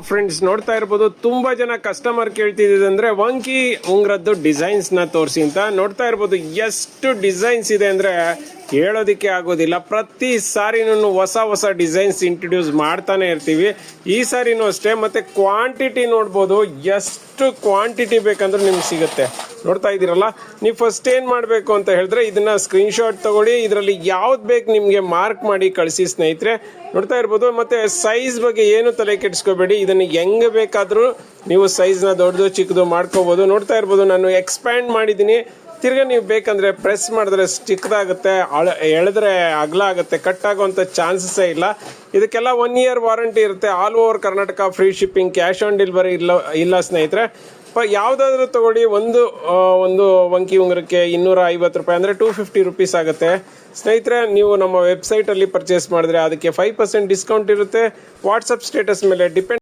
Friends ನೋಡ್ತಾ ಇರ್ಬೋದು ತುಂಬಾ ಜನ ಕಸ್ಟಮರ್ ಕೇಳ್ತಿದ್ರೆ ವಂಕಿ ಉಂಗ್ರದ್ದು ಡಿಸೈನ್ಸ್ ನ ತೋರಿಸಿ ಅಂತ. ನೋಡ್ತಾ ಇರ್ಬೋದು ಎಷ್ಟು ಡಿಸೈನ್ಸ್ ಇದೆ ಅಂದ್ರೆ ಹೇಳೋದಿಕ್ಕೆ ಆಗೋದಿಲ್ಲ. ಪ್ರತಿ ಸಾರಿನೂ ಹೊಸ ಹೊಸ ಡಿಸೈನ್ಸ್ ಇಂಟ್ರೊಡ್ಯೂಸ್ ಮಾಡ್ತಾನೆ ಇರ್ತೀವಿ. ಈ ಸಾರಿನೂ ಅಷ್ಟೇ. ಮತ್ತೆ ಕ್ವಾಂಟಿಟಿ ನೋಡ್ಬೋದು, ಎಷ್ಟು ಕ್ವಾಂಟಿಟಿ ಬೇಕಂದ್ರೆ ನಿಮ್ಗೆ ಸಿಗುತ್ತೆ. ನೋಡ್ತಾ ಇದ್ದೀರಲ್ಲ, ನೀವು ಫಸ್ಟ್ ಏನ್ ಮಾಡಬೇಕು ಅಂತ ಹೇಳಿದ್ರೆ ಇದನ್ನ ಸ್ಕ್ರೀನ್ ಶಾಟ್ ತಗೊಳ್ಳಿ. ಇದರಲ್ಲಿ ಯಾವ್ದು ಬೇಕು ನಿಮಗೆ ಮಾರ್ಕ್ ಮಾಡಿ ಕಳಿಸಿ ಸ್ನೇಹಿತರೆ. ನೋಡ್ತಾ ಇರ್ಬೋದು. ಮತ್ತೆ ಸೈಜ್ ಬಗ್ಗೆ ಏನು ತಲೆ ಕೆಡಿಸ್ಕೋಬೇಡಿ, ಇದನ್ನ ಹೆಂಗ್ ಬೇಕಾದ್ರೂ ನೀವು ಸೈಜ್ನ ದೊಡ್ಡದು ಚಿಕ್ಕದು ಮಾಡ್ಕೋಬಹುದು. ನೋಡ್ತಾ ಇರ್ಬೋದು, ನಾನು ಎಕ್ಸ್ಪ್ಯಾಂಡ್ ಮಾಡಿದ್ದೀನಿ. ತಿರ್ಗಾ ನೀವು ಬೇಕಂದ್ರೆ ಪ್ರೆಸ್ ಮಾಡಿದ್ರೆ ಚಿಕ್ಕದಾಗುತ್ತೆ, ಎಳೆದ್ರೆ ಅಗಲ ಆಗುತ್ತೆ, ಕಟ್ ಆಗುವಂಥ ಚಾನ್ಸಸ್ಸೇ ಇಲ್ಲ. ಇದಕ್ಕೆಲ್ಲ 1 year ವಾರಂಟಿ ಇರುತ್ತೆ. All over Karnataka free shipping, cash on delivery ಇಲ್ಲ ಸ್ನೇಹಿತರೆ. ಯಾವುದಾದ್ರೂ ತಗೊಳ್ಳಿ. ಒಂದು ವಂಕಿ ಉಂಗುರಕ್ಕೆ 250 ರೂಪಾಯಿ ಅಂದರೆ 250 ರುಪೀಸ್ ಆಗುತ್ತೆ ಸ್ನೇಹಿತರೆ. ನೀವು ನಮ್ಮ ವೆಬ್ಸೈಟಲ್ಲಿ ಪರ್ಚೇಸ್ ಮಾಡಿದ್ರೆ ಅದಕ್ಕೆ 5% ಡಿಸ್ಕೌಂಟ್ ಇರುತ್ತೆ. ವಾಟ್ಸಪ್ ಸ್ಟೇಟಸ್ ಮೇಲೆ ಡಿಪೆಂಡ್